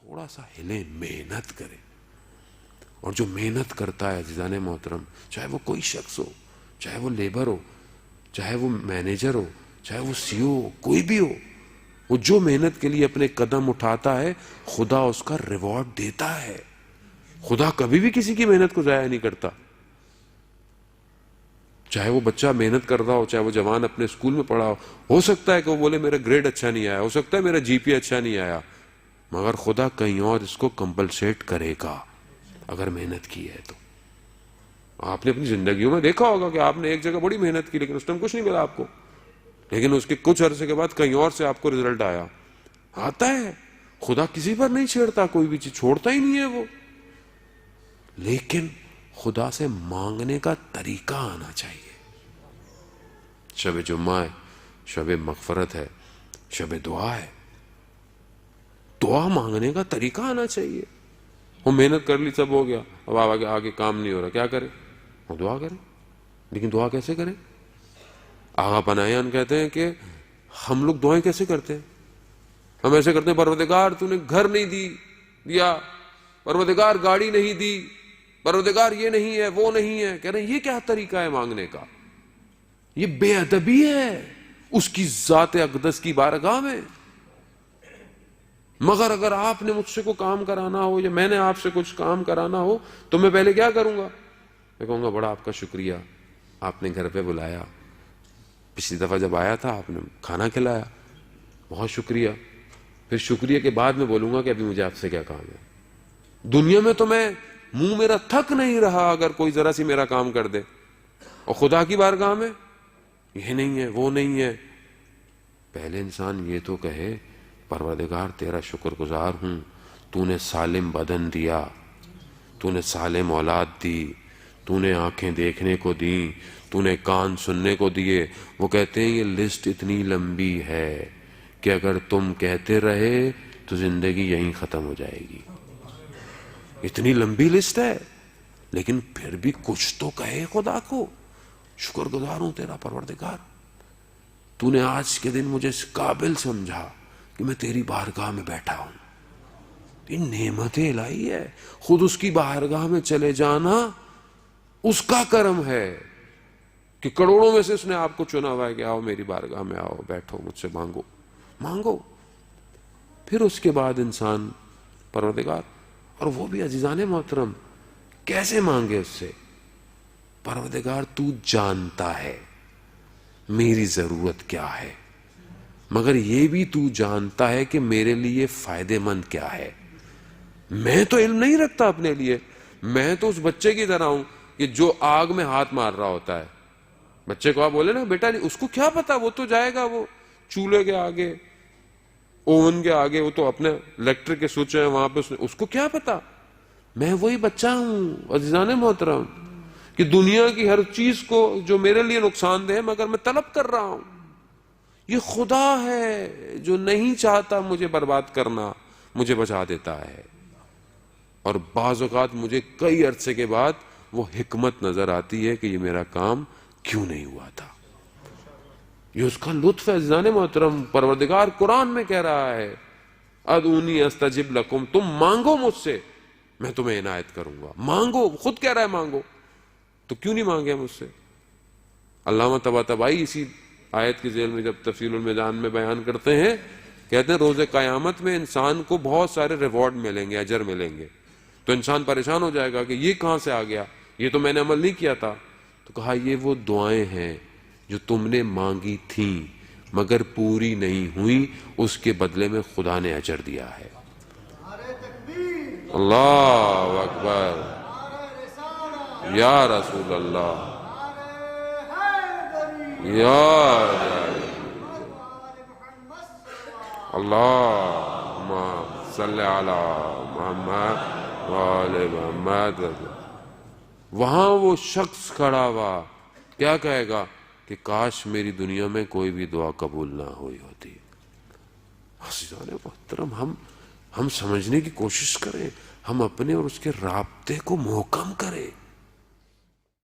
تھوڑا سا ہلیں, محنت کریں. اور جو محنت کرتا ہے عزیزان محترم, چاہے وہ کوئی شخص ہو, چاہے وہ لیبر ہو, چاہے وہ مینیجر ہو, چاہے وہ سی او ہو, کوئی بھی ہو, وہ جو محنت کے لیے اپنے قدم اٹھاتا ہے خدا اس کا ریوارڈ دیتا ہے. خدا کبھی بھی کسی کی محنت کو ضائع نہیں کرتا. چاہے وہ بچہ محنت کر رہا ہو, چاہے وہ جوان اپنے اسکول میں پڑھا ہو سکتا ہے کہ وہ بولے میرا گریڈ اچھا نہیں آیا, ہو سکتا ہے میرا جی پی اچھا نہیں آیا, مگر خدا کہیں اور اس کو کمپلسیٹ کرے گا اگر محنت کی ہے تو. آپ نے اپنی زندگیوں میں دیکھا ہوگا کہ آپ نے ایک جگہ بڑی محنت کی لیکن اس ٹائم کچھ نہیں ملا آپ کو, لیکن اس کے کچھ عرصے کے بعد کہیں اور سے آپ کو رزلٹ آیا. آتا ہے, خدا کسی پر نہیں چھیڑتا, کوئی بھی چیز چھوڑتا ہی نہیں ہے وہ, لیکن خدا سے مانگنے کا طریقہ آنا چاہیے. شب جمعہ ہے, شب مغفرت ہے, شب دعا ہے, دعا مانگنے کا طریقہ آنا چاہیے. وہ محنت کر لی, سب ہو گیا, اب آگے کام نہیں ہو رہا, کیا کرے؟ وہ دعا کرے. لیکن دعا کیسے کریں؟ آغا پناہیان کہتے ہیں کہ ہم لوگ دعائیں کیسے کرتے ہیں؟ ہم ایسے کرتے ہیں, پروردگار تو نے گھر نہیں دیا, پروردگار گاڑی نہیں دی, پروردگار یہ نہیں ہے وہ نہیں ہے. کہہ رہے ہیں یہ کیا طریقہ ہے مانگنے کا؟ یہ بے ادبی ہے اس کی ذات اقدس کی بارگاہ میں. مگر اگر آپ نے مجھ سے کوئی کام کرانا ہو یا میں نے آپ سے کچھ کام کرانا ہو تو میں پہلے کیا کروں گا؟ میں کہوں گا بڑا آپ کا شکریہ, آپ نے گھر پہ بلایا, پچھلی دفعہ جب آیا تھا آپ نے کھانا کھلایا, بہت شکریہ. پھر شکریہ کے بعد میں بولوں گا کہ ابھی مجھے آپ سے کیا کام ہے. دنیا میں تو میں منہ میرا تھک نہیں رہا اگر کوئی ذرا سی میرا کام کر دے, اور خدا کی بارگاہ میں یہ نہیں ہے وہ نہیں ہے. پہلے انسان یہ تو کہے پروردگار تیرا شکر گزار ہوں, تو نے سالم بدن دیا, تو نے سالم اولاد دی, تو نے آنکھیں دیکھنے کو دیں, تو نے کان سننے کو دیے. وہ کہتے ہیں یہ لسٹ اتنی لمبی ہے کہ اگر تم کہتے رہے تو زندگی یہیں ختم ہو جائے گی. اتنی لمبی لسٹ ہے, لیکن پھر بھی کچھ تو کہے خدا کو, شکر گزار ہوں تیرا پروردگار, تو نے آج کے دن مجھے اس قابل سمجھا کہ میں تیری بارگاہ میں بیٹھا ہوں. یہ نعمت الہی ہے. خود اس کی بارگاہ میں چلے جانا اس کا کرم ہے کہ کروڑوں میں سے اس نے آپ کو چنا ہوا ہے کہ آؤ میری بارگاہ میں, آؤ بیٹھو مجھ سے مانگو. پھر اس کے بعد انسان پروردگار, اور وہ بھی عزیزان محترم کیسے مانگے اس سے؟ پروردگار تو جانتا ہے میری ضرورت کیا ہے, مگر یہ بھی تو جانتا ہے کہ میرے لیے فائدے مند کیا ہے. میں تو علم نہیں رکھتا اپنے لیے, میں تو اس بچے کی طرح ہوں کہ جو آگ میں ہاتھ مار رہا ہوتا ہے. بچے کو آپ بولے نا بیٹا نہیں, اس کو کیا پتا, وہ تو جائے گا وہ چولہے کے آگے, اوون کے آگے, وہ تو اپنے الیکٹرک کے سوئچ ہیں وہاں پہ, اس کو کیا پتا. میں وہی بچہ ہوں عزیزان محترم کہ دنیا کی ہر چیز کو جو میرے لیے نقصان دہ ہے مگر میں طلب کر رہا ہوں. یہ خدا ہے جو نہیں چاہتا مجھے برباد کرنا, مجھے بچا دیتا ہے. اور بعض اوقات مجھے کئی عرصے کے بعد وہ حکمت نظر آتی ہے کہ یہ میرا کام کیوں نہیں ہوا تھا. یہ اس کا لطف ہے عزیزان محترم. پروردگار قرآن میں کہہ رہا ہے ادعونی استجب لکم, تم مانگو مجھ سے میں تمہیں عنایت کروں گا. مانگو, خود کہہ رہا ہے مانگو, تو کیوں نہیں مانگے مجھ سے؟ علامہ طباطبائی اسی آیت کی ذیل میں جب تفصیل المیزان میں بیان کرتے ہیں, کہتے ہیں روز قیامت میں انسان کو بہت سارے ریوارڈ ملیں گے, اجر ملیں گے. تو انسان پریشان ہو جائے گا کہ یہ کہاں سے آ گیا, یہ تو میں نے عمل نہیں کیا تھا. تو کہا یہ وہ دعائیں ہیں جو تم نے مانگی تھیں مگر پوری نہیں ہوئی, اس کے بدلے میں خدا نے اجر دیا ہے. اللہ اکبر, یا رسول اللہ, یا اللہم صلی علی محمد وآل محمد. وہاں وہ شخص کھڑا ہوا کیا کہے گا کہ کاش میری دنیا میں کوئی بھی دعا قبول نہ ہوئی ہوتی. عزیزان محترم, ہم سمجھنے کی کوشش کریں, ہم اپنے اور اس کے رابطے کو محکم کریں.